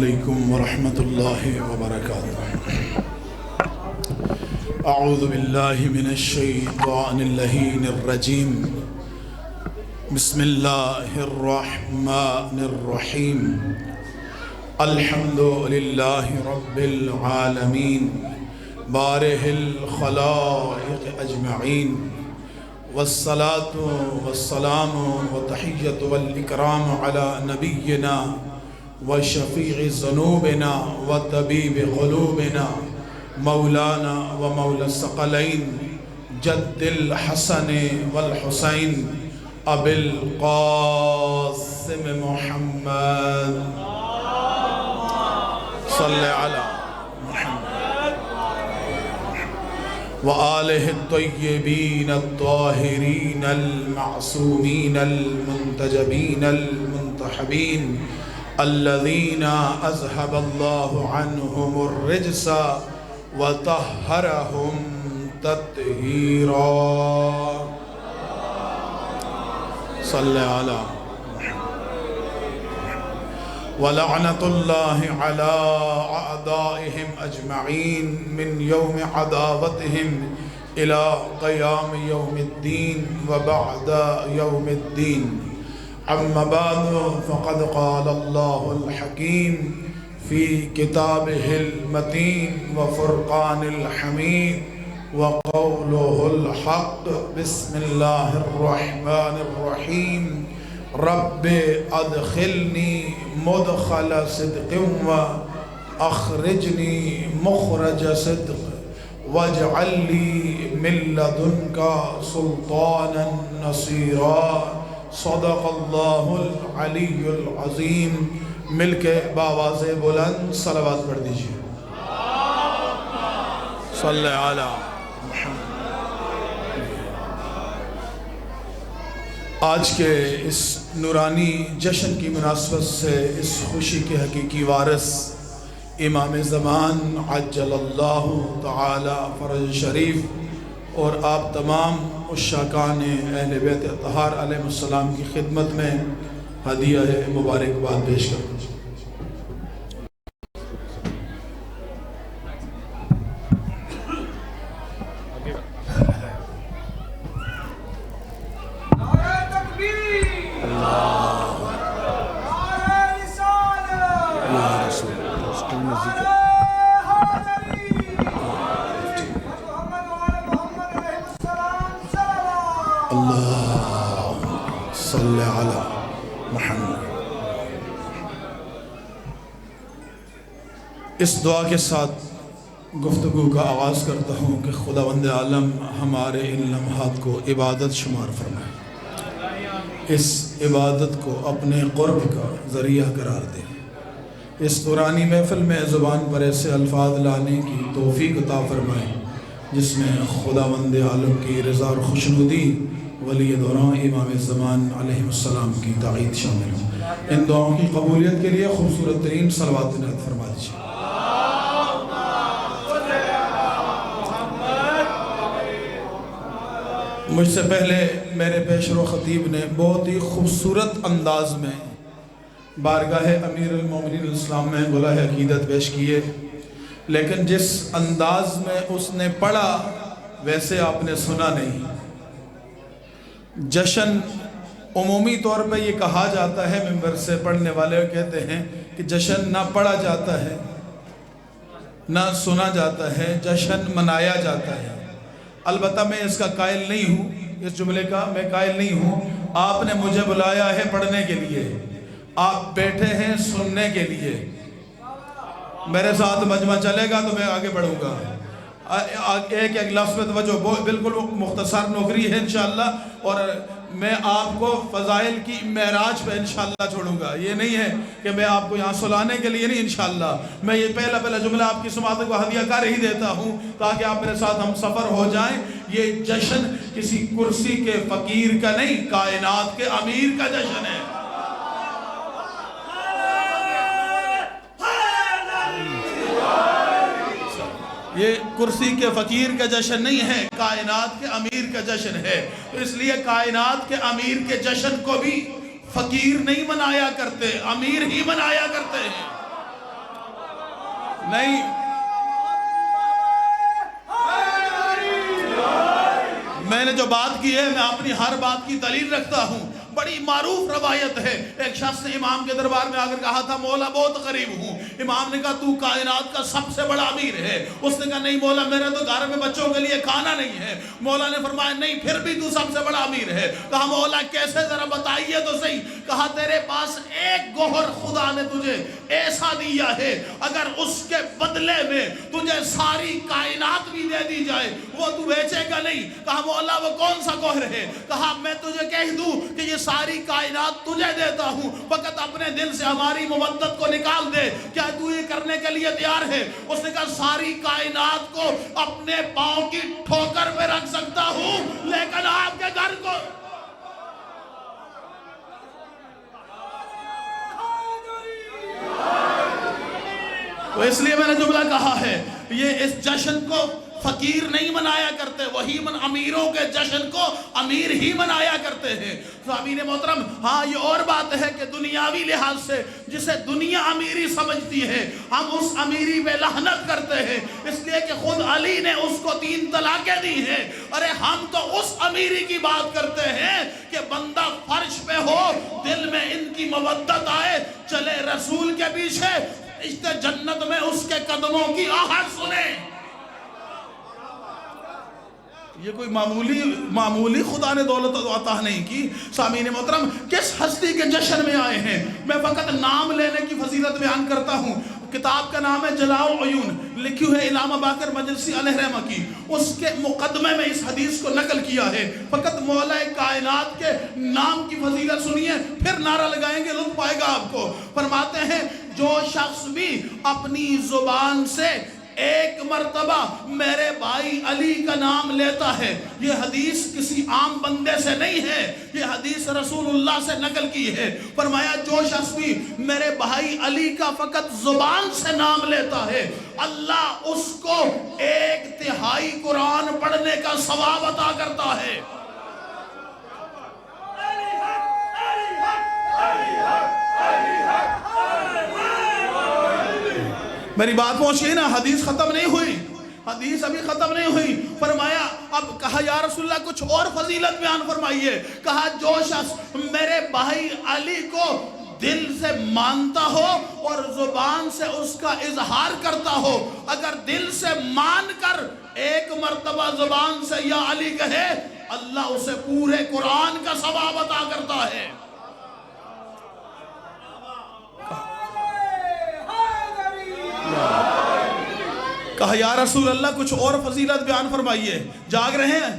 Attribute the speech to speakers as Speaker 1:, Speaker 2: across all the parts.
Speaker 1: علیکم ورحمۃ اللہ وبرکاتہ۔ اعوذ باللہ من الشیطان اللعین الرجیم، بسم اللہ الرحمن الرحیم، الحمد للہ رب العالمین، بارئ الخلائق اجمعین، والصلاة والسلام والتحیۃ والاکرام علی نبینا وشفیع ذنوبنا وطبیب قلوبنا مولانا ومولا الثقلین جد الحسن والحسین ابی القاسم محمد صلی علی محمد وآلہ الطیبین الطاہرین المعصومین المنتجبین المنتحبین الذین اذهب اللہ عنہم الرجس وطہرہم تطہیرا صلی علی ولعنت اللہ علی اعدائہم اجمعین من یوم عداوتہم الى قیام یوم الدین وبعد یوم الدین۔ اما بعد فقد قال اللہ الحکیم فی کتابہ المتین وفرقان الحمید وقولہ الحق۔ بسم اللہ الرحمن الرحیم، رب ادخلنی مدخل صدق واخرجنی مخرج صدق واجعل لی من لدنک سلطانا نصیرا۔ صدق اللہ العلی العظیم۔ مل کے بآواز بلند صلوات پڑھ دیجئے۔ صلی علی محمد۔ آج کے اس نورانی جشن کی مناسبت سے اس خوشی کے حقیقی وارث امام زمان عجل اللہ تعالی فرج شریف اور آپ تمام عشاقان اہل بیت اطہار علیہ السلام کی خدمت میں ہدیہ مبارکباد پیش کرتا ہوں۔ اللہم صلی علی محمد۔ اس دعا کے ساتھ گفتگو کا آغاز کرتا ہوں کہ خداوند عالم ہمارے ان لمحات کو عبادت شمار فرمائے، اس عبادت کو اپنے قرب کا ذریعہ قرار دے، اس نورانی محفل میں زبان پر ایسے الفاظ لانے کی توفیق عطا فرمائے جس میں خداوند عالم کی رضا اور خوشنودی ولی دوران امام زمان علیہ السلام کی تائید شامل ہوں۔ ان دعاؤں کی قبولیت کے لیے خوبصورت ترین صلوات نعت فرما دیجیے۔ مجھ سے پہلے میرے پیشرو خطیب نے بہت ہی خوبصورت انداز میں بارگاہ امیر المومنین علیہ السلام میں گلہ عقیدت پیش کیے، لیکن جس انداز میں اس نے پڑھا ویسے آپ نے سنا نہیں۔ جشن عمومی طور پہ یہ کہا جاتا ہے، منبر سے پڑھنے والے کہتے ہیں کہ جشن نہ پڑھا جاتا ہے نہ سنا جاتا ہے، جشن منایا جاتا ہے۔ البتہ میں اس کا قائل نہیں ہوں، اس جملے کا میں قائل نہیں ہوں۔ آپ نے مجھے بلایا ہے پڑھنے کے لیے، آپ بیٹھے ہیں سننے کے لیے۔ میرے ساتھ مجمع چلے گا تو میں آگے بڑھوں گا۔ ایک لفظ میں توجہ، بالکل مختصر نوکری ہے انشاءاللہ، اور میں آپ کو فضائل کی معراج پہ انشاءاللہ چھوڑوں گا۔ یہ نہیں ہے کہ میں آپ کو یہاں سلانے کے لیے نہیں، انشاءاللہ میں یہ پہلا جملہ آپ کی سماعت کو ہدیہ کر ہی دیتا ہوں تاکہ آپ میرے ساتھ ہم سفر ہو جائیں۔ یہ جشن کسی کرسی کے فقیر کا نہیں، کائنات کے امیر کا جشن ہے۔ یہ کرسی کے فقیر کا جشن نہیں ہے، کائنات کے امیر کا جشن ہے۔ تو اس لیے کائنات کے امیر کے جشن کو بھی فقیر نہیں منایا کرتے، امیر ہی منایا کرتے ہیں۔ نہیں، میں نے جو بات کی ہے میں اپنی ہر بات کی دلیل رکھتا ہوں. بڑی معروف روایت ہے، ایک شخص نے امام کے دربار میں آ کر کہا تھا مولا بہت غریب ہوں. امام نے کہا تو کائنات کا سب سے بڑا امیر ہے. اس نے کہا نہیں مولا، میرے تو گھر میں بچوں کے لیے کھانا نہیں ہے. مولا نے فرمایا نہیں پھر بھی تو سب سے بڑا امیر ہے. کہا مولا کیسے، ذرا بتائیے تو صحیح. کہا تیرے پاس ایک گوہر خدا نے تجھے ایسا دیا ہے، اگر اس کے بدلے میں تجھے ساری کائنات بھی دے دی جائے وہ تو بیچے گا نہیں. کہا مولا وہ کون سا گوہر ہے؟ کہا میں تجھے کہہ دوں کہ یہ ساری کائنات تجھے دیتا ہوں، فقط اپنے دل سے ہماری مودت کو نکال دے. کیا تو یہ کرنے کے لیے تیار ہے؟ اس نے کہا ساری کائنات کو اپنے پاؤں کی ٹھوکر پہ رکھ سکتا ہوں، لیکن آپ کے گھر کو تو اس لیے میں نے جملہ کہا ہے، یہ اس جشن کو فقیر نہیں منایا کرتے، وہی امیروں کے جشن کو امیر ہی منایا کرتے ہیں. سامعین محترم، ہاں یہ اور بات ہے کہ دنیاوی لحاظ سے جسے دنیا امیری سمجھتی ہے ہم اس امیری پہ لعنت کرتے ہیں، اس لیے کہ خود علی نے اس کو 3 طلاقیں دی ہیں. ارے ہم تو اس امیری کی بات کرتے ہیں کہ بندہ فرش پہ ہو، دل میں ان کی مودت آئے، چلے رسول کے پیچھے، رشتے جنت میں اس کے قدموں کی آہٹ سنے. یہ کوئی معمولی خدا نے دولت عطا نہیں کی. سامعین محترم، کس ہستی کے جشن میں آئے ہیں؟ میں فقط نام لینے کی فضیلت بیان کرتا ہوں. کتاب کا نام ہے جلاء العیون، لکھی ہے علامہ باقر مجلسی علیہ رحمہ کی. اس کے مقدمے میں اس حدیث کو نقل کیا ہے. فقط مولا کائنات کے نام کی فضیلت سنیے، پھر نعرہ لگائیں گے، لطف آئے گا آپ کو. فرماتے ہیں جو شخص بھی اپنی زبان سے ایک مرتبہ میرے بھائی علی کا نام لیتا ہے، یہ حدیث کسی عام بندے سے نہیں ہے، یہ حدیث رسول اللہ سے نقل کی ہے. فرمایا جو شخص بھی میرے بھائی علی کا فقط زبان سے نام لیتا ہے، اللہ اس کو 1/3 قرآن پڑھنے کا ثواب عطا کرتا ہے. میری بات پہنچی نا، حدیث ختم نہیں ہوئی، حدیث ابھی ختم نہیں ہوئی. فرمایا اب کہا یا رسول اللہ کچھ اور فضیلت بیان فرمائیے. کہا جو شخص میرے بھائی علی کو دل سے مانتا ہو اور زبان سے اس کا اظہار کرتا ہو، اگر دل سے مان کر ایک مرتبہ زبان سے یا علی کہے، اللہ اسے پورے قرآن کا ثواب عطا کرتا ہے. کہا یا رسول اللہ کچھ اور فضیلت بیان فرمائیے. جاگ رہے ہیں؟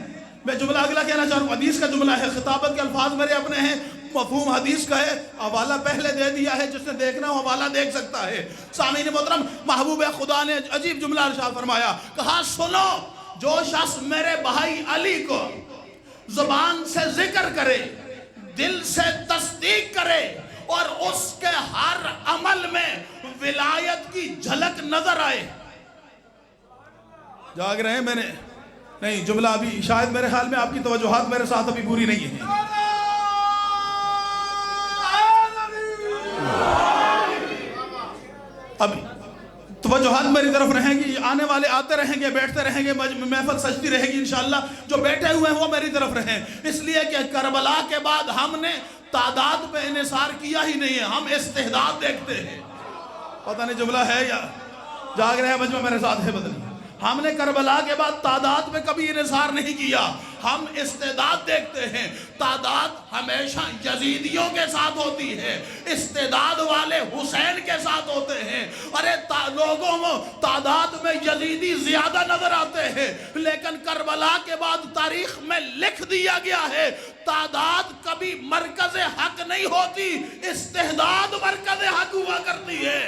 Speaker 1: میں جملہ اگلا کہنا چاہوں، حدیث کا جملہ ہے، خطابت کے الفاظ میرے اپنے ہیں، مفہوم حدیث کا ہے، حوالہ پہلے دے دیا ہے، جس نے دیکھنا ہو حوالہ دیکھ سکتا ہے. سامعین محترم، محبوب خدا نے عجیب جملہ ارشاد فرمایا. کہا سنو، جو شخص میرے بھائی علی کو زبان سے ذکر کرے، دل سے تصدیق کرے اور اس کے ہر عمل میں ولایت کی جھلک نظر آئے. جاگ رہے ہیں؟ میں نے نہیں، جملہ ابھی شاید میرے خیال میں آپ کی توجہات میرے ساتھ ابھی پوری نہیں ہیں. ابھی توجہات میری طرف رہیں گی، آنے والے آتے رہیں گے، بیٹھتے رہیں گے، محفل سجتی رہے گی انشاءاللہ. جو بیٹھے ہوئے ہیں وہ میری طرف رہیں، اس لیے کہ کربلا کے بعد ہم نے تعداد پہ انحصار کیا ہی نہیں ہے، ہم استعداد دیکھتے ہیں. پتہ نہیں جملہ ہے یا جاگ رہے ہیں؟ مجمع میرے ساتھ ہے بدلی. ہم نے کربلا کے بعد تعداد پہ کبھی انحصار نہیں کیا، ہم استعداد دیکھتے ہیں. تعداد ہمیشہ یزیدیوں کے ساتھ ہوتی ہے، استعداد والے حسین کے ساتھ ہوتے ہیں. ارے لوگوں میں تعداد میں یزیدی زیادہ نظر آتے ہیں، لیکن کربلا کے بعد تاریخ میں لکھ دیا گیا ہے تعداد کبھی مرکز حق نہیں ہوتی، استعداد مرکز حق ہوا کرتی ہے.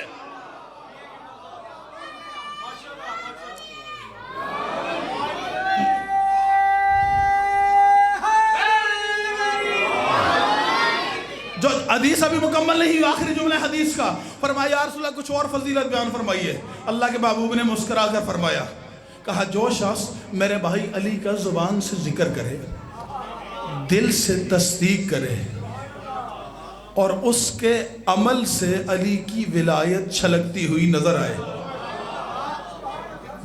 Speaker 1: جو حدیث ابھی مکمل نہیں، آخری جملہ حدیث کا. فرمایا یا رسول اللہ کچھ اور فضیلت بیان فرمائیے. اللہ کے محبوب نے مسکرا کر فرمایا، کہا جو شخص میرے بھائی علی کا زبان سے ذکر کرے، دل سے تصدیق کرے اور اس کے عمل سے علی کی ولایت چھلکتی ہوئی نظر آئے.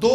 Speaker 1: 2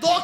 Speaker 1: 2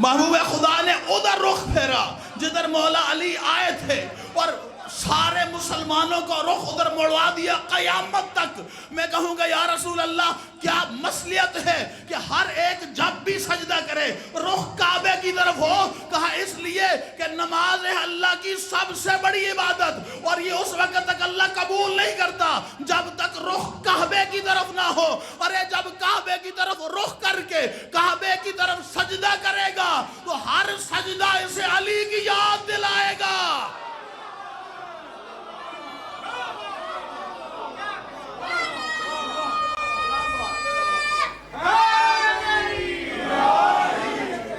Speaker 1: محبوب خدا نے ادھر رخ پھیرا جدھر مولا علی آئے تھے اور سارے مسلمانوں کو رخ ادھر مڑوا دیا قیامت تک۔ میں کہوں گا یا رسول اللہ کیا مصلحت ہے کہ ہر ایک جب بھی سجدہ کرے رخ کعبے کی طرف ہو؟ کہا اس لیے کہ نماز ہے اللہ کی سب سے بڑی عبادت، اور یہ اس وقت تک اللہ قبول نہیں کرتا جب تک رخ کعبے کی طرف نہ ہو۔ ارے جب کعبے کی طرف رخ کر کے کعبے کی طرف سجدہ کرے گا تو ہر سجدہ اسے علی کی یاد دلائے گا۔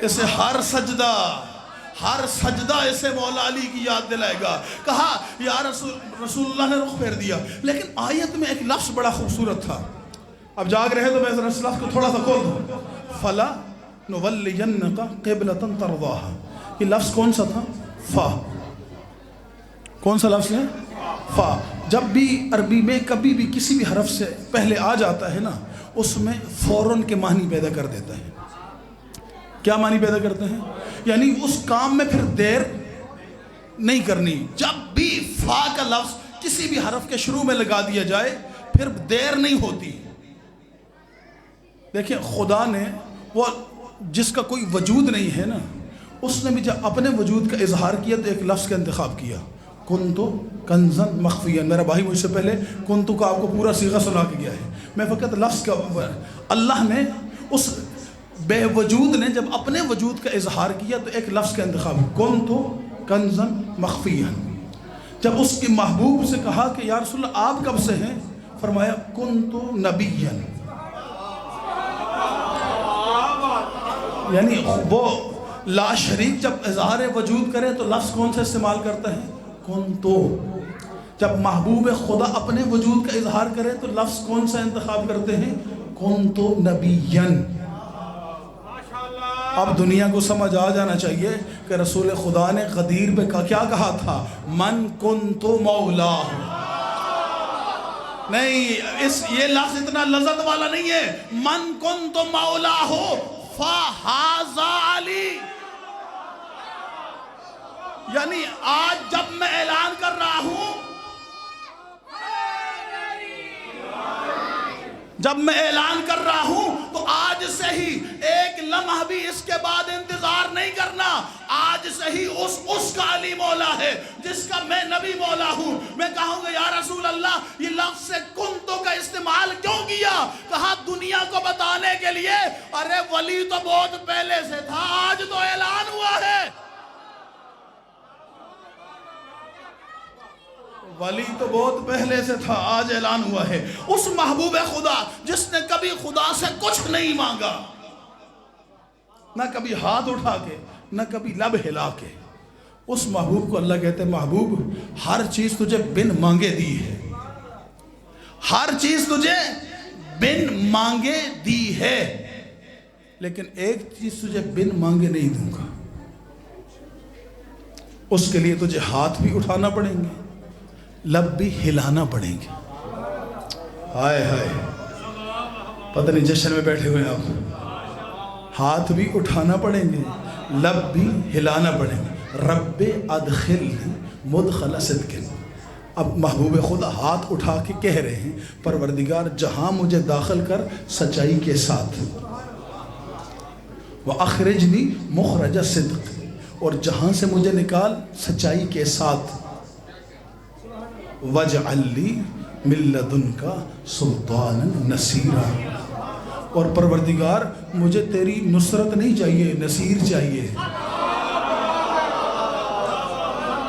Speaker 1: اسے ہر سجدہ اسے مولا علی کی یاد دلائے گا۔ کہا یا رسول اللہ نے رخ پھیر دیا، لیکن آیت میں ایک لفظ بڑا خوبصورت تھا۔ اب جاگ رہے تو میں ذرا اس لفظ کو تھوڑا سا کھول دوں، فَلَا نُوَلِّيَنَّكَ قِبْلَةً تَرْضَاهَا۔ یہ لفظ کون سا تھا؟ فا۔ کون سا لفظ ہے؟ فا۔ جب بھی عربی میں کبھی بھی کسی بھی حرف سے پہلے آ جاتا ہے نا، اس میں فوراً کے معنی پیدا کر دیتا ہے۔ کیا معنی پیدا کرتے ہیں؟ یعنی اس کام میں پھر دیر نہیں کرنی۔ جب بھی فا کا لفظ کسی بھی حرف کے شروع میں لگا دیا جائے پھر دیر نہیں ہوتی۔ دیکھیں خدا نے وہ جس کا کوئی وجود نہیں ہے نا، اس نے بھی جب اپنے وجود کا اظہار کیا تو ایک لفظ کا انتخاب کیا، کنتو کنزن مخفیا۔ میرا بھائی مجھ سے پہلے کنتو کا آپ کو پورا صیغہ سنا کے گیا ہے، میں فقط لفظ کا۔ اللہ نے اس بے وجود نے جب اپنے وجود کا اظہار کیا تو ایک لفظ کا انتخاب، کنتو کنزن مخفیا۔ جب اس کی محبوب سے کہا کہ یا رسول اللہ آپ کب سے ہیں؟ فرمایا کنتو نبیا۔ یعنی وہ لا شریک جب اظہار وجود کرے تو لفظ کون سا استعمال کرتا ہے؟ کنتو۔ جب محبوب خدا اپنے وجود کا اظہار کرے تو لفظ کون سا انتخاب کرتے ہیں؟ کنتو نبیا۔ اب دنیا کو سمجھ آ جانا چاہیے کہ رسول خدا نے غدیر پہ کیا کہا تھا؟ من کنتو مولا۔ نہیں، یہ لفظ اتنا لذت والا نہیں ہے۔ من کنتو مولا ہو فہذا علی۔ یعنی آج جب میں اعلان کر رہا ہوں، تو آج سے ہی ایک لمحہ بھی اس کے بعد انتظار نہیں کرنا۔ آج سے ہی اس کا علی مولا ہے جس کا میں نبی مولا ہوں۔ میں کہوں گا یا رسول اللہ یہ لفظ سے کنتو کا استعمال کیوں کیا؟ کہا دنیا کو بتانے کے لیے ارے ولی تو بہت پہلے سے تھا، آج تو اعلان ہوا ہے۔ ولی تو بہت پہلے سے تھا، آج اعلان ہوا ہے۔ اس محبوب خدا جس نے کبھی خدا سے کچھ نہیں مانگا، نہ کبھی ہاتھ اٹھا کے نہ کبھی لب ہلا کے، اس محبوب کو اللہ کہتے ہیں محبوب ہر چیز تجھے بن مانگے دی ہے، ہر چیز تجھے بن مانگے دی ہے، لیکن ایک چیز تجھے بن مانگے نہیں دوں گا۔ اس کے لیے تجھے ہاتھ بھی اٹھانا پڑیں گے، لب بھی ہلانا پڑیں گے۔ ہائے ہائے، پتہ نہیں جشن میں بیٹھے ہوئے آپ، ہاتھ بھی اٹھانا پڑیں گے، لب بھی ہلانا پڑیں گے۔ رب ادخلنی مدخل صدق۔ اب محبوب خدا ہاتھ اٹھا کے کہہ رہے ہیں پروردگار جہاں مجھے داخل کر سچائی کے ساتھ، وَأَخْرِجْنِي مُخْرَجَ صِدْقٍ، اور جہاں سے مجھے نکال سچائی کے ساتھ، وَاجْعَلْ لِي مِن لَّدُنْكَ سُلْطَانًا نَصِيرًا، اور پروردگار مجھے تیری نصرت نہیں چاہیے، نصیر چاہیے۔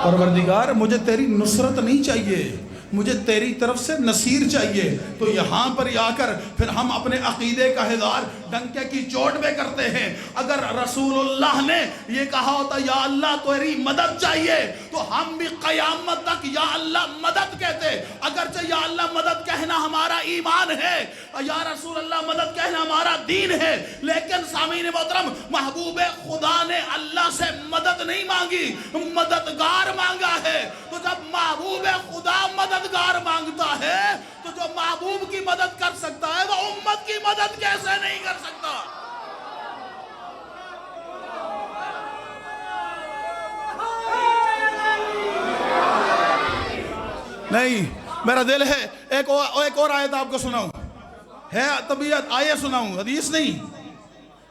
Speaker 1: پروردگار مجھے تیری نصرت نہیں چاہیے، مجھے تیری طرف سے نصیر چاہیے۔ تو یہاں پر آ کر پھر ہم اپنے عقیدے کا اظہار ڈنکے کی چوٹ پہ کرتے ہیں۔ اگر رسول اللہ نے یہ کہا ہوتا یا اللہ تیری مدد چاہیے تو ہم بھی قیامت تک یا اللہ مدد کہتے، اگرچہ یا اللہ مدد کہنا ہمارا ایمان ہے، یا رسول اللہ مدد کہنا ہمارا دین ہے، لیکن سامعین محترم محبوب خدا نے اللہ سے مدد نہیں مانگی، مددگار مانگا ہے۔ تو جب محبوب خدا مددگار مانگتا ہے تو جو محبوب کی مدد کر سکتا ہے وہ امت کی مدد کیسے نہیں کر سکتا؟ نہیں، میرا دل ہے ایک اور آیت آپ کو سناؤں، ہے طبیعت آیت سناؤں، حدیث نہیں۔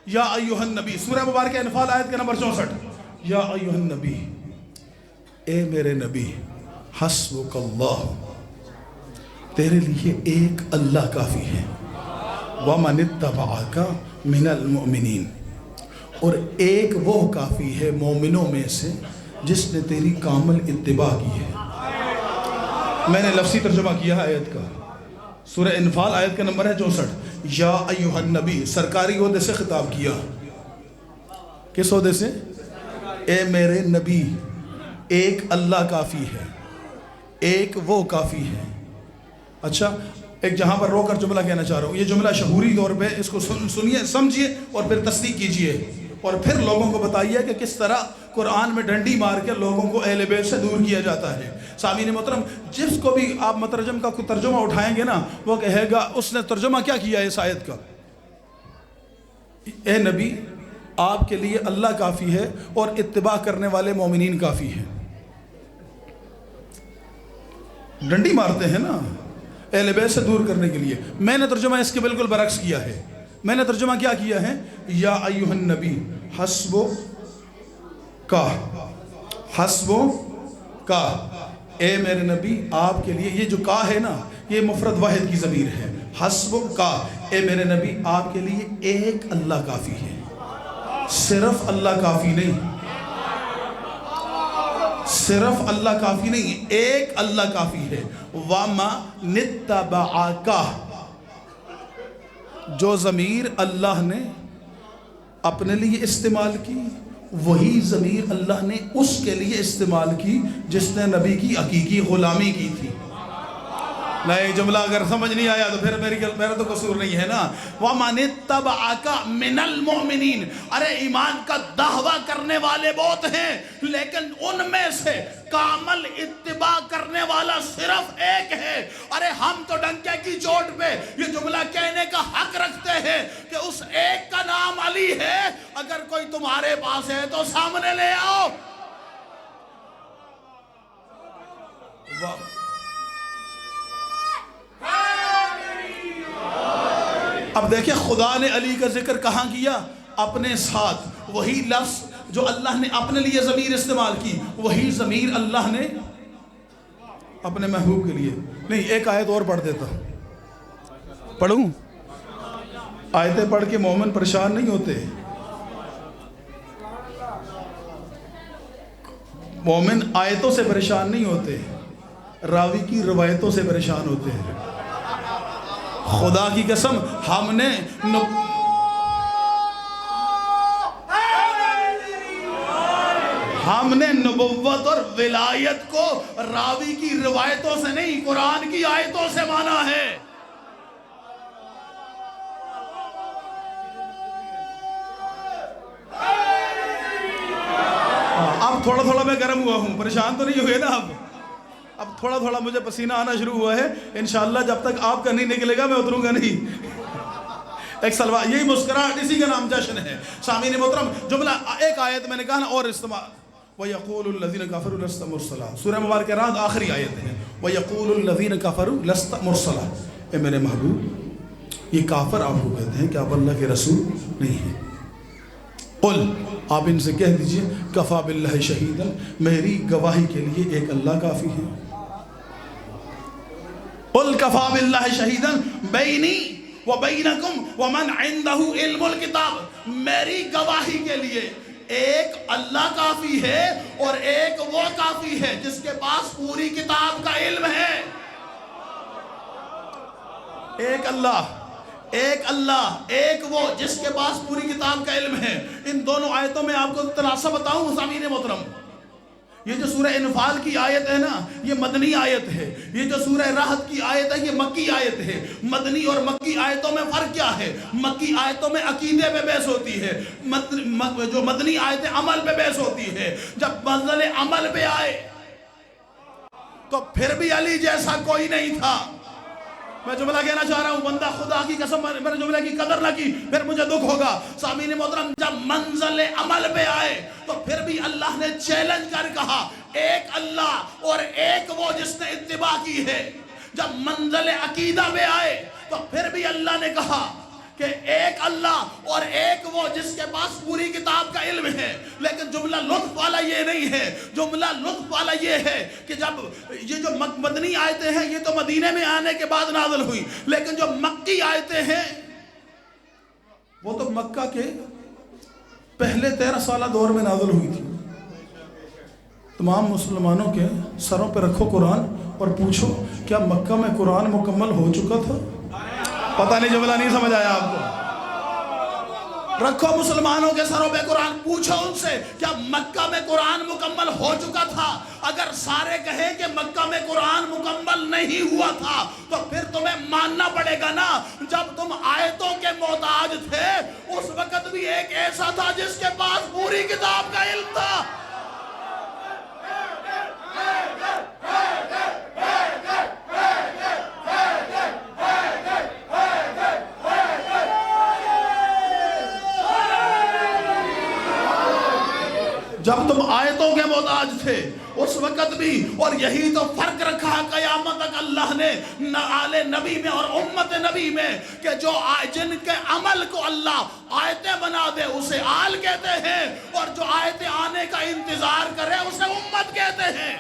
Speaker 1: یا ایھا النبی، سورہ مبارکہ انفال آیت کے نمبر 64۔ یا ایھا النبی، اے میرے نبی، حسبک اللہ، تیرے لیے ایک اللہ کافی ہے، ومن اتبعک من المؤمنین، اور ایک وہ کافی ہے مومنوں میں سے جس نے تیری کامل اتباع کی ہے۔ میں نے لفظی ترجمہ کیا آیت کا، سورہ انفال آیت کا نمبر ہے 64۔ یا ایھا النبی، سرکاری عہدے سے خطاب کیا، کس عہدے سے؟ اے میرے نبی، ایک اللہ کافی ہے، ایک وہ کافی ہے۔ اچھا، ایک جہاں پر رو کر جملہ کہنا چاہ رہا ہوں، یہ جملہ شعوری طور پہ اس کو سنیے، سمجھیے اور پھر تصدیق کیجئے، اور پھر لوگوں کو بتائیے کہ کس طرح قرآن میں ڈنڈی مار کے لوگوں کو اہل بیت سے دور کیا جاتا ہے۔ سامعین محترم، جس کو بھی آپ مترجم کا کوئی ترجمہ اٹھائیں گے نا، وہ کہے گا اس نے ترجمہ کیا کیا ہے اس آیت کا؟ اے نبی، آپ کے لیے اللہ کافی ہے اور اتباع کرنے والے مومنین کافی ہیں۔ ڈنڈی مارتے ہیں نا اہل بیت سے دور کرنے کے لیے۔ میں نے ترجمہ اس کے بالکل برعکس کیا ہے۔ میں نے ترجمہ کیا کیا ہے؟ یا ایھا النبی، حسبک، حسبک، اے میرے نبی، آپ کے لیے، یہ جو کا ہے نا، یہ مفرد واحد کی ضمیر ہے۔ حسبک، اے میرے نبی، آپ کے لیے ایک اللہ کافی ہے، صرف اللہ کافی نہیں، صرف اللہ کافی نہیں، ایک اللہ کافی ہے۔ وَمَنِ اتَّبَعَکَ، جو ضمیر اللہ نے اپنے لیے استعمال کی، وہی ضمیر اللہ نے اس کے لیے استعمال کی جس نے نبی کی حقیقی غلامی کی تھی۔ نہیں، جملہ اگر سمجھ نہیں آیا تو پھر میرا تو قصور نہیں ہے نا۔ وَمَنِ اتَّبَعَکَ مِنَ الْمُؤْمِنِينَ، ارے ایمان کا دعویٰ کرنے والے بہت ہیں، لیکن ان میں سے کامل اتباع کرنے والا صرف ایک ہے۔ ارے ہم تو ڈنکے کی چوٹ پہ یہ جملہ کہنے کا حق رکھتے ہیں کہ اس ایک کا نام علی ہے۔ اگر کوئی تمہارے پاس ہے تو سامنے لے آؤ۔ اب دیکھیں خدا نے علی کا ذکر کہاں کیا؟ اپنے ساتھ۔ وہی لفظ جو اللہ نے اپنے لیے ضمیر استعمال کی، وہی ضمیر اللہ نے اپنے محبوب کے لیے۔ نہیں، ایک آیت اور پڑھ دیتا ہوں، پڑھوں؟ آیتیں پڑھ کے مومن پریشان نہیں ہوتے، مومن آیتوں سے پریشان نہیں ہوتے، راوی کی روایتوں سے پریشان ہوتے ہیں۔ خدا کی قسم، ہم نے نبوت اور ولایت کو راوی کی روایتوں سے نہیں، قرآن کی آیتوں سے مانا ہے۔ اب تھوڑا تھوڑا میں گرم ہوا ہوں، پریشان تو نہیں ہوئے نا؟ اب تھوڑا تھوڑا مجھے پسینہ آنا شروع ہوا ہے۔ انشاءاللہ جب تک آپ کا نہیں نکلے گا میں اتروں گا نہیں۔ ایک سلوات، یہی مسکراہٹ، اسی کا نام جشن ہے۔ سامعین محترم، جملہ ایک آیت میں نے کہا نا اور استعمال، وَيَقُولُ الَّذِينَ كَفَرُوا لَسْتَ مُرْسَلًا، سورہ مبارکہ رات آخری آیت ہے۔ وَيَقُولُ الَّذِينَ كَفَرُوا لَسْتَ مُرْسَلًا، اے میرے محبوب، یہ کافر آپ کو کہتے ہیں کہ آپ اللہ کے رسول نہیں ہیں۔ قل، آپ ان سے کہہ دیجئے، کفا باللہ شہیداً، میری گواہی کے لیے ایک اللہ کافی ہے۔ قل کفا باللہ شہیداً بینی وبینکم ومن عندہ علم الکتاب، میری گواہی کے لیے ایک اللہ کافی ہے اور ایک وہ کافی ہے جس کے پاس پوری کتاب کا علم ہے۔ ایک اللہ، ایک اللہ، ایک وہ جس کے پاس پوری کتاب کا علم ہے۔ ان دونوں آیتوں میں آپ کو تناسب بتاؤں سامعین محترم، یہ جو سورہ انفال کی آیت ہے نا، یہ مدنی آیت ہے۔ یہ جو سورہ رحد کی آیت ہے، یہ مکی آیت ہے۔ مدنی اور مکی آیتوں میں فرق کیا ہے؟ مکی آیتوں میں عقیدے پہ بحث ہوتی ہے، جو مدنی آیتیں عمل پہ بحث ہوتی ہے۔ جب منزل عمل پہ آئے تو پھر بھی علی جیسا کوئی نہیں تھا۔ میں جملہ کہنا چاہ رہا ہوں، بندہ خدا کی قسم میرے جملے کی قدر نہ کی پھر مجھے دکھ ہوگا۔ سامعین محترم، جب منزل عمل پہ آئے تو پھر بھی اللہ نے چیلنج کر کہا، ایک اللہ اور ایک وہ جس نے اتباع کی ہے۔ جب منزل عقیدہ میں آئے تو پھر بھی اللہ نے کہا کہ ایک اللہ اور ایک وہ جس کے پاس پوری کتاب کا علم ہے۔ لیکن جملہ لطف والا یہ نہیں ہے، جملہ لطف والا یہ ہے کہ جب یہ جو مدنی آیتیں ہیں یہ تو مدینے میں آنے کے بعد نازل ہوئی، لیکن جو مکی آیتیں ہیں وہ تو مکہ کے پہلے 13 سالہ دور میں نازل ہوئی تھی۔ تمام مسلمانوں کے سروں پہ رکھو قرآن اور پوچھو کیا مکہ میں قرآن مکمل ہو چکا تھا؟ پتہ نہیں، جملہ نہیں سمجھ آیا آپ کو؟ رکھو مسلمانوں کے سروں پہ قرآن، پوچھو ان سے کیا مکہ میں قرآن مکمل ہو چکا تھا؟ اگر سارے کہیں کہ مکہ میں قرآن مکمل نہیں ہوا تھا تو پھر تمہیں ماننا پڑے گا نا، جب تم آیتوں کے محتاج تھے اس وقت بھی ایک ایسا تھا جس کے پاس پوری کتاب کا علم تھا۔ جب تم آیتوں کے محتاج تھے اس وقت بھی، اور یہی تو فرق رکھا قیامت تک اللہ نے آل نبی میں اور امت نبی میں، کہ جو جن کے عمل کو اللہ آیتیں بنا دے اسے آل کہتے ہیں، اور جو آیتیں آنے کا انتظار کرے اسے امت کہتے ہیں۔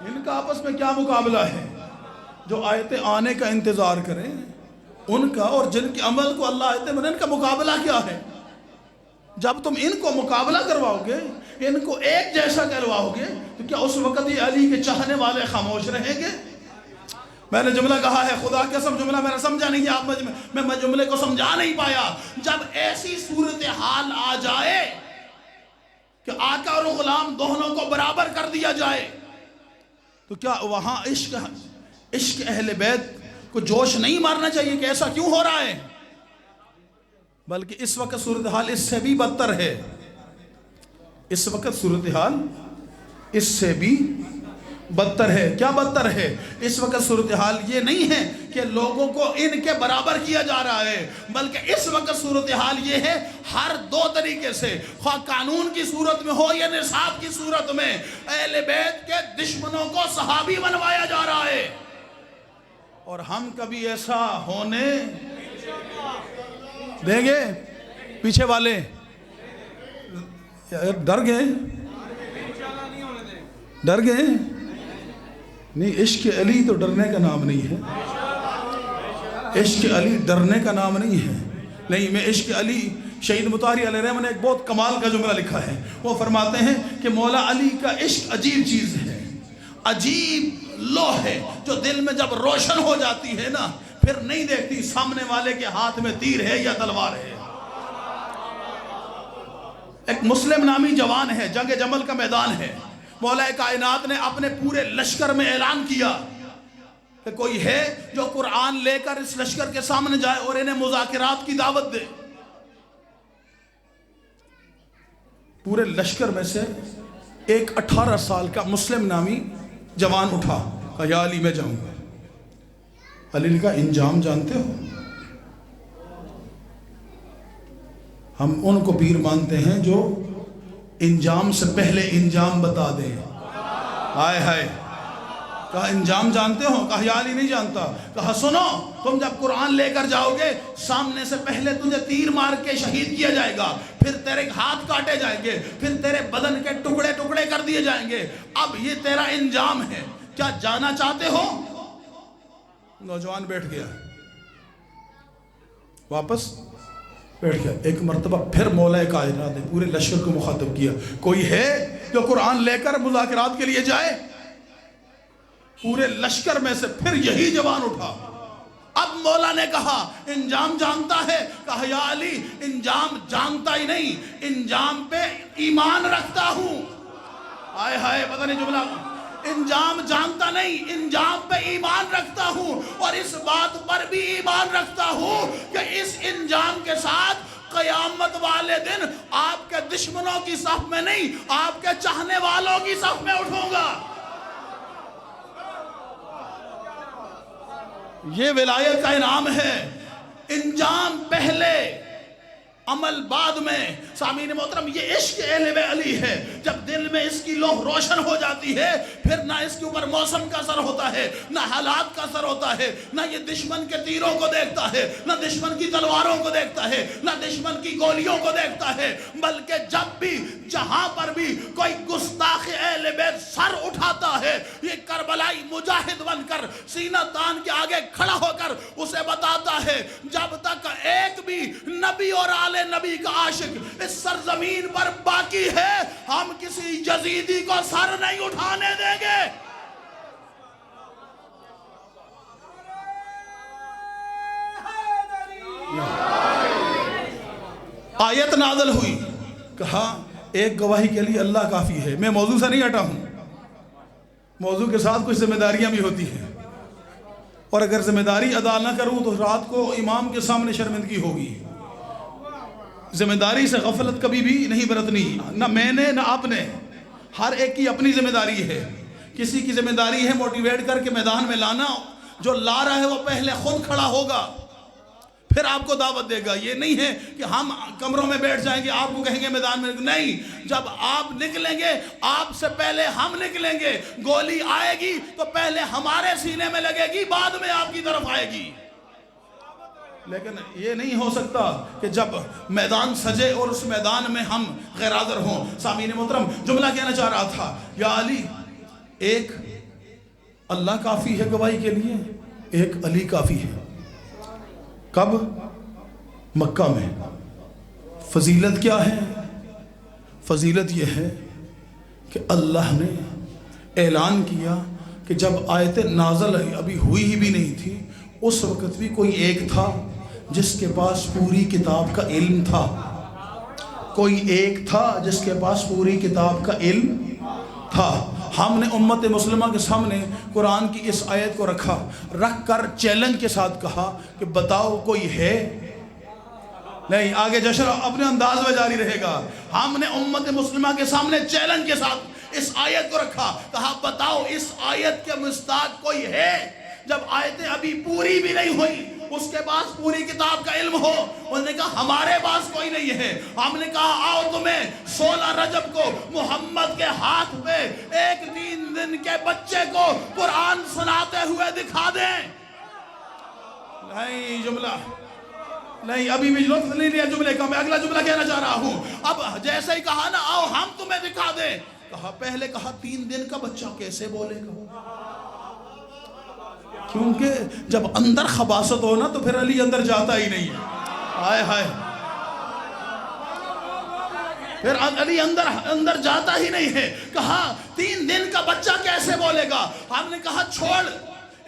Speaker 1: ان کا آپس میں کیا مقابلہ ہے؟ جو آیتیں آنے کا انتظار کریں ان کا، اور جن کے عمل کو اللہ آیتیں بنا، ان کا مقابلہ کیا ہے؟ جب تم ان کو مقابلہ کرواؤ گے، ان کو ایک جیسا کہلواؤ گے، تو کیا اس وقت یہ علی کے چاہنے والے خاموش رہیں گے؟ میں نے جملہ کہا ہے، خدا کے قسم جملہ میں نے سمجھا نہیں ہے، میں جملے کو سمجھا نہیں پایا۔ جب ایسی صورتحال آ جائے کہ آقا اور غلام دونوں کو برابر کر دیا جائے تو کیا وہاں عشق اہل بیت کو جوش نہیں مارنا چاہیے کہ ایسا کیوں ہو رہا ہے؟ بلکہ اس وقت صورتحال اس سے بھی بدتر ہے، اس وقت صورتحال اس سے بھی بدتر ہے۔ کیا بدتر ہے؟ اس وقت صورتحال یہ نہیں ہے کہ لوگوں کو ان کے برابر کیا جا رہا ہے، بلکہ اس وقت صورتحال یہ ہے ہر دو طریقے سے، خواہ قانون کی صورت میں ہو یا نصاب کی صورت میں، اہل بیت کے دشمنوں کو صحابی بنوایا جا رہا ہے۔ اور ہم کبھی ایسا ہونے دیں گے؟ پیچھے والے ڈر گئے؟ ڈر گئے؟ نہیں، عشق علی تو ڈرنے کا نام نہیں ہے، عشق علی ڈرنے کا نام نہیں ہے۔ نہیں، میں عشق علی، شہید مطہری علیہ الرحمہ نے ایک بہت کمال کا جملہ لکھا ہے، وہ فرماتے ہیں کہ مولا علی کا عشق عجیب چیز ہے، عجیب لو ہے جو دل میں جب روشن ہو جاتی ہے نا پھر نہیں دیکھتی سامنے والے کے ہاتھ میں تیر ہے یا تلوار ہے۔ ایک مسلم نامی جوان ہے، جنگ جمل کا میدان ہے، مولا کائنات نے اپنے پورے لشکر میں اعلان کیا کہ کوئی ہے جو قرآن لے کر اس لشکر کے سامنے جائے اور انہیں مذاکرات کی دعوت دے۔ پورے لشکر میں سے ایک 18 سال کا مسلم نامی جوان اٹھا، کہا یا علی میں جاؤں گا۔ علی نے کہا انجام جانتے ہو؟ ہم ان کو پیر مانتے ہیں جو انجام سے پہلے انجام بتا دیں۔ ہائے ہائے، کہا انجام جانتے ہو؟ کہا یا علی نہیں جانتا۔ کہا سنو، تم جب قرآن لے کر جاؤ گے سامنے سے پہلے تجھے تیر مار کے شہید کیا جائے گا، پھر تیرے ہاتھ کاٹے جائیں گے، پھر تیرے بدن کے ٹکڑے ٹکڑے کر دیے جائیں گے، اب یہ تیرا انجام ہے، کیا جانا چاہتے ہو؟ نوجوان بیٹھ گیا، واپس بیٹھ گیا۔ ایک مرتبہ پھر مولا کائنات نے پورے لشکر کو مخاطب کیا، کوئی ہے جو قرآن لے کر مذاکرات کے لیے جائے؟ پورے لشکر میں سے پھر یہی جوان اٹھا۔ اب مولا نے کہا انجام جانتا ہے؟ کہا یا علی انجام جانتا ہی نہیں، انجام پہ ایمان رکھتا ہوں۔ آئے ہائے، پتہ نہیں جملہ، انجام جانتا نہیں، انجام پہ ایمان رکھتا ہوں، اور اس بات پر بھی ایمان رکھتا ہوں کہ اس انجام کے ساتھ قیامت والے دن آپ کے دشمنوں کی صف میں نہیں، آپ کے چاہنے والوں کی صف میں اٹھوں گا۔ یہ ولایت کا انعام ہے۔ انجام پہلے، عمل بعد میں۔ سامعین محترم، یہ عشق اہل علی ہے۔ جب دل میں اس کی لوح روشن ہو جاتی ہے، پھر نہ اس کے اوپر موسم کا اثر ہوتا ہے، نہ حالات کا اثر ہوتا ہے، نہ یہ دشمن کے تیروں کو دیکھتا ہے، نہ دشمن کی تلواروں کو دیکھتا ہے، نہ دشمن کی گولیوں کو دیکھتا ہے، بلکہ جب بھی جہاں پر بھی کوئی گستاخ اہل بیت سر اٹھاتا ہے، یہ کربلائی مجاہد بن کر سینہ تان کے آگے کھڑا ہو کر اسے بتاتا ہے جب تک ایک بھی نبی اور آل نبی کا عاشق اس سرزمین پر باقی ہے، ہم کسی یزیدی کو سر نہیں اٹھانے دیں گے۔ آیت نازل ہوئی، کہا ایک گواہی کے لیے اللہ کافی ہے۔ میں موضوع سے نہیں ہٹا ہوں، موضوع کے ساتھ کچھ ذمہ داریاں بھی ہوتی ہیں، اور اگر ذمہ داری ادا نہ کروں تو رات کو امام کے سامنے شرمندگی ہوگی۔ ذمہ داری سے غفلت کبھی بھی نہیں برتنی، نہ میں نے نہ آپ نے، ہر ایک کی اپنی ذمہ داری ہے۔ کسی کی ذمہ داری ہے موٹیویٹ کر کے میدان میں لانا، جو لا رہا ہے وہ پہلے خود کھڑا ہوگا، پھر آپ کو دعوت دے گا۔ یہ نہیں ہے کہ ہم کمروں میں بیٹھ جائیں گے، آپ کو کہیں گے میدان میں، نہیں، جب آپ نکلیں گے آپ سے پہلے ہم نکلیں گے، گولی آئے گی تو پہلے ہمارے سینے میں لگے گی، بعد میں آپ کی طرف آئے گی۔ لیکن یہ نہیں ہو سکتا کہ جب میدان سجے اور اس میدان میں ہم غیر حاضر ہوں۔ سامعین محترم، جملہ کہنا چاہ رہا تھا، یا علی، ایک اللہ کافی ہے گواہی کے لیے، ایک علی کافی ہے۔ کب؟ مکہ میں۔ فضیلت کیا ہے؟ فضیلت یہ ہے کہ اللہ نے اعلان کیا کہ جب آیت نازل ابھی ہوئی ہی بھی نہیں تھی، اس وقت بھی کوئی ایک تھا جس کے پاس پوری کتاب کا علم تھا۔ کوئی ایک تھا جس کے پاس پوری کتاب کا علم تھا۔ ہم نے امت مسلمہ کے سامنے قرآن کی اس آیت کو رکھ کر چیلنج کے ساتھ کہا کہ بتاؤ کوئی ہے؟ نہیں، آگے جشن اپنے انداز میں جاری رہے گا۔ ہم نے امت مسلمہ کے سامنے چیلنج کے ساتھ اس آیت کو رکھا، کہا بتاؤ اس آیت کے مصداق کوئی ہے؟ جب آیتیں ابھی پوری بھی نہیں ہوئی، اس کے پاس پوری کتاب کا علم ہو۔ انہوں نے کہا ہمارے پاس کوئی نہیں ہے۔ ہم نے کہا آؤ تمہیں 16 رجب کو محمد کے ہاتھ پہ ایک 3 دن کے بچے کو قرآن سناتے ہوئے دکھا دیں۔ نہیں، جملہ نہیں، ابھی بھی لطف نہیں لیا جملے کا، میں اگلا جملہ کہنا چاہ رہا ہوں۔ اب جیسے ہی کہا نا آؤ ہم تمہیں دکھا دیں، کہا پہلے کہا 3 دن کا بچہ کیسے بولے گا؟ کیونکہ جب اندر خباثت ہو نا تو پھر علی اندر جاتا ہی نہیں ہے۔ ہائے ہائے، پھر علی اندر جاتا ہی نہیں ہے۔ کہا 3 دن کا بچہ کیسے بولے گا؟ ہم نے کہا چھوڑ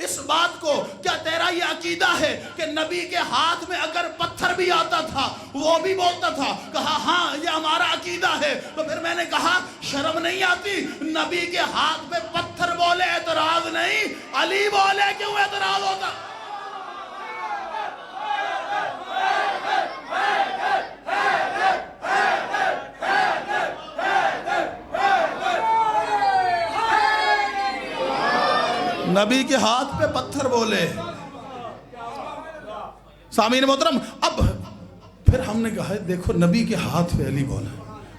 Speaker 1: اس بات کو، کیا تیرا یہ عقیدہ ہے کہ نبی کے ہاتھ میں اگر پتھر بھی آتا تھا وہ بھی بولتا تھا؟ کہا ہاں یہ ہمارا عقیدہ ہے۔ تو پھر میں نے کہا شرم نہیں آتی؟ نبی کے ہاتھ پہ پتھر بولے اعتراض نہیں، علی بولے کیوں اعتراض ہوتا؟ نبی کے ہاتھ پہ پتھر بولے۔ سامعین محترم، اب پھر ہم نے کہا دیکھو نبی کے ہاتھ پہ علی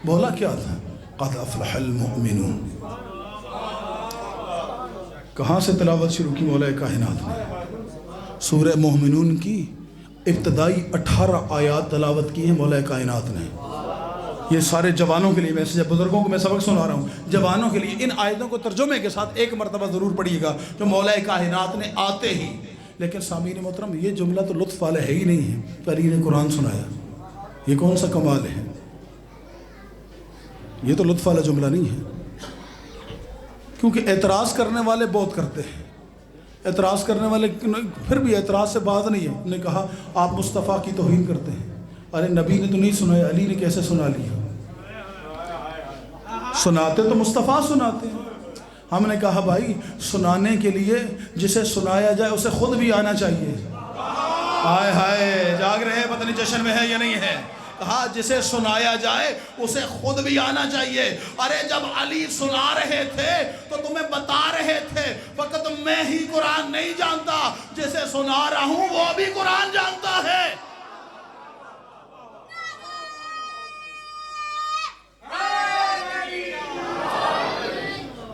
Speaker 1: بولا کیا تھا؟ قد افلح المؤمنون۔ کہاں سے تلاوت شروع کی مولا کائنات نے؟ سورہ مومنون کی ابتدائی 18 آیات تلاوت کی ہے مولا کائنات نے۔ یہ سارے جوانوں کے لیے، میں بزرگوں کو میں سبق سنا رہا ہوں، جوانوں کے لیے ان آیتوں کو ترجمے کے ساتھ ایک مرتبہ ضرور پڑھیے گا جو مولا کائنات نے آتے ہی۔ لیکن سامعین محترم، یہ جملہ تو لطف والا ہے ہی نہیں ہے کہ علی نے قرآن سنایا، یہ کون سا کمال ہے؟ یہ تو لطف والا جملہ نہیں ہے، کیونکہ اعتراض کرنے والے بہت کرتے ہیں۔ اعتراض کرنے والے پھر بھی اعتراض سے باز نہیں ہے۔ انہوں نے کہا آپ مصطفیٰ کی توہین کرتے ہیں۔ ارے نبی نے تو نہیں سنایا، علی نے کیسے سنا لیا؟ سناتے تو مصطفیٰ سناتے ہیں۔ ہم نے کہا بھائی سنانے کے لیے جسے سنایا جائے اسے خود بھی آنا چاہیے۔ ہائے ہائے، جاگ رہے ہیں، پتہ نہیں جشن میں ہے یا نہیں ہے۔ کہا جسے سنایا جائے اسے خود بھی آنا چاہیے۔ ارے جب علی سنا رہے تھے تو تمہیں بتا رہے تھے فقط میں ہی قرآن نہیں جانتا، جسے سنا رہا ہوں وہ بھی قرآن جانتا ہے۔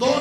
Speaker 1: 2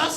Speaker 1: 10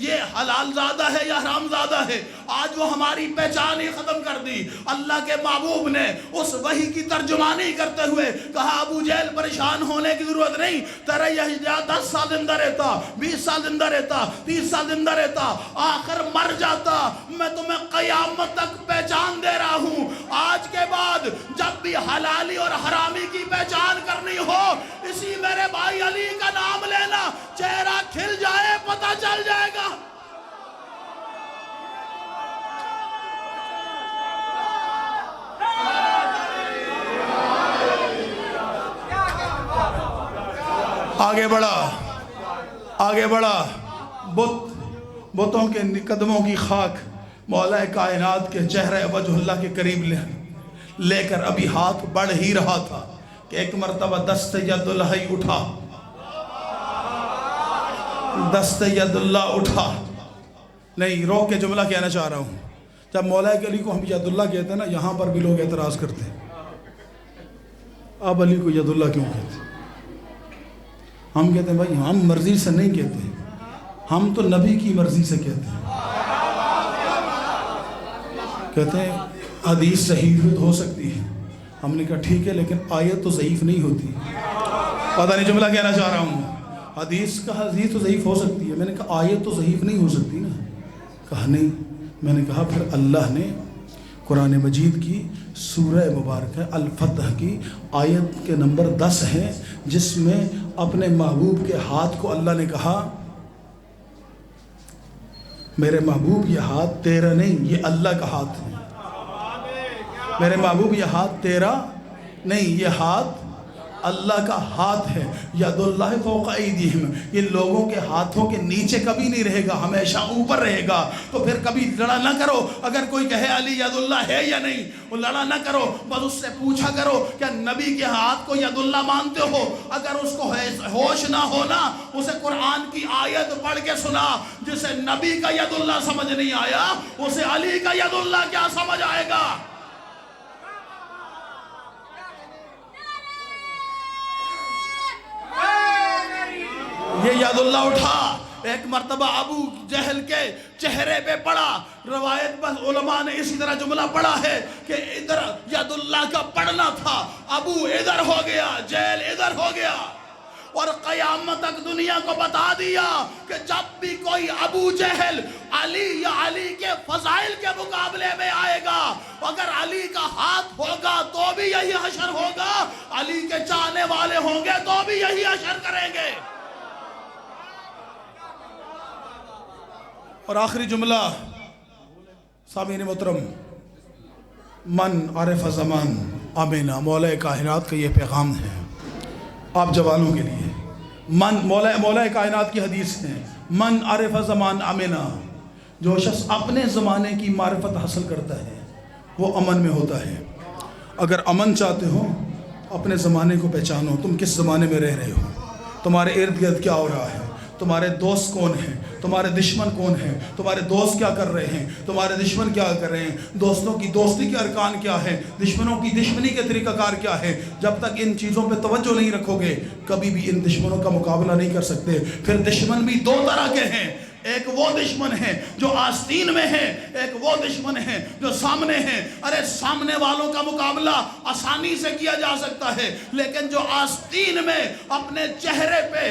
Speaker 1: یہ حلال زادہ ہے یا حرام زادہ ہے، آج وہ ہماری پہچان ہی ختم کر دی۔ اللہ کے محبوب نے اس وحی کی ترجمانی کرتے ہوئے کہا ابو جہل پریشان ہونے کی ضرورت نہیں، تیرا یہ 10 سال زندہ رہتا، 20 سال زندہ رہتا، 30 سال زندہ رہتا، آخر مر جاتا، میں تمہیں قیامت تک پہچان دے رہا ہوں۔ آج کے بعد جب بھی حلالی اور حرامی کی پہچان کرنی ہو، اسی میرے بھائی علی کا نام لینا، چہرہ کھل جائے پتہ چل جائے گا۔ آگے بڑھا بتوں کے قدموں کی خاک مولا کائنات کے چہرے وجہ اللہ کے قریب لے کر ابھی ہاتھ بڑھ ہی رہا تھا کہ ایک مرتبہ دست ید اللہ اٹھا، دست ید اللہ اٹھا۔ نہیں، روک کے جملہ کہنا چاہ رہا ہوں، جب مولا علی کو ہم ید اللہ کہتے ہیں نا، یہاں پر بھی لوگ اعتراض کرتے ہیں، اب علی کو ید اللہ کیوں کہتے ہیں؟ ہم کہتے ہیں بھائی ہم مرضی سے نہیں کہتے، ہم تو نبی کی مرضی سے کہتے ہیں۔ کہتے ہیں حدیث صحیح ہو سکتی ہے، ہم نے کہا ٹھیک ہے لیکن آیت تو ضعیف نہیں ہوتی۔ پتہ نہیں جملہ کہنا چاہ رہا ہوں، حدیث تو ضعیف ہو سکتی ہے، میں نے کہا آیت تو ضعیف نہیں ہو سکتی نا، کہا نہیں۔ میں نے کہا پھر اللہ نے قرآن مجید کی سورہ مبارکہ الفتح کی آیت کے نمبر 10 ہے، جس میں اپنے محبوب کے ہاتھ کو اللہ نے کہا میرے محبوب یہ ہاتھ تیرا نہیں، یہ اللہ کا ہاتھ ہے۔ میرے محبوب یہ ہاتھ تیرا نہیں، یہ ہاتھ اللہ کا ہاتھ ہے۔ ید اللہ فوق ایدیہم، یہ لوگوں کے ہاتھوں کے نیچے کبھی نہیں رہے گا، ہمیشہ اوپر رہے گا۔ تو پھر کبھی لڑا نہ کرو، اگر کوئی کہے علی ید اللہ ہے یا نہیں، وہ لڑا نہ کرو، بس اس سے پوچھا کرو کیا نبی کے ہاتھ کو ید اللہ مانتے ہو؟ اگر اس کو ہوش نہ ہونا، اسے قرآن کی آیت پڑھ کے سنا، جسے نبی کا ید اللہ سمجھ نہیں آیا، اسے علی کا ید اللہ کیا سمجھ آئے گا؟ یہ ید اللہ اٹھا، ایک مرتبہ ابو جہل کے چہرے پہ پڑا۔ روایت بس علماء نے اسی طرح جملہ پڑھا ہے کہ ادھر ید اللہ کا پڑھنا تھا، ابو ادھر ہو گیا، جہل ادھر ہو گیا، اور قیامت تک دنیا کو بتا دیا کہ جب بھی کوئی ابو جہل علی یا علی کے فضائل کے مقابلے میں آئے گا، اگر علی کا ہاتھ ہوگا تو بھی یہی حشر ہوگا، علی کے چاہنے والے ہوں گے تو بھی یہی حشر کریں گے۔ اور آخری جملہ سامعین محترم، من عرف زمان آمینہ، مولا کائنات کا یہ پیغام ہے آپ جوانوں کے لیے۔ مولا کائنات کی حدیث ہے، من عرف زمان آمینہ، جو شخص اپنے زمانے کی معرفت حاصل کرتا ہے وہ امن میں ہوتا ہے۔ اگر امن چاہتے ہو اپنے زمانے کو پہچانو، تم کس زمانے میں رہ رہے ہو، تمہارے ارد گرد کیا ہو رہا ہے، تمہارے دوست کون ہیں، تمہارے دشمن کون ہیں، تمہارے دوست کیا کر رہے ہیں، تمہارے دشمن کیا کر رہے ہیں، دوستوں کی دوستی کے ارکان کیا ہیں، دشمنوں کی دشمنی کے طریقہ کار کیا ہے۔ جب تک ان چیزوں پہ توجہ نہیں رکھو گے کبھی بھی ان دشمنوں کا مقابلہ نہیں کر سکتے۔ پھر دشمن بھی دو طرح کے ہیں، ایک وہ دشمن ہے جو آستین میں ہے، ایک وہ دشمن ہے جو سامنے ہے۔ ارے سامنے والوں کا مقابلہ آسانی سے کیا جا سکتا ہے، لیکن جو آستین میں اپنے چہرے پہ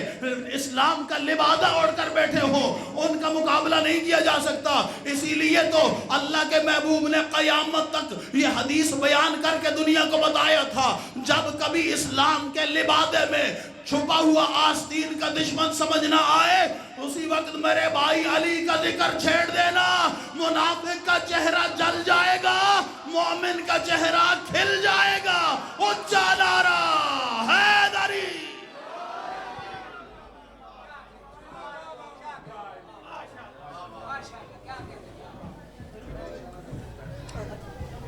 Speaker 1: اسلام کا لبادہ اوڑھ کر بیٹھے ہو ان کا مقابلہ نہیں کیا جا سکتا۔ اسی لیے تو اللہ کے محبوب نے قیامت تک یہ حدیث بیان کر کے دنیا کو بتایا تھا، جب کبھی اسلام کے لبادے میں چھپا ہوا آستین کا دشمن سمجھ نہ آئے، اسی وقت میرے بھائی علی کا ذکر چھیڑ دینا، منافق کا چہرہ جل جائے گا، مومن کا چہرہ کھل جائے گا۔ اونچا نعرہ ہے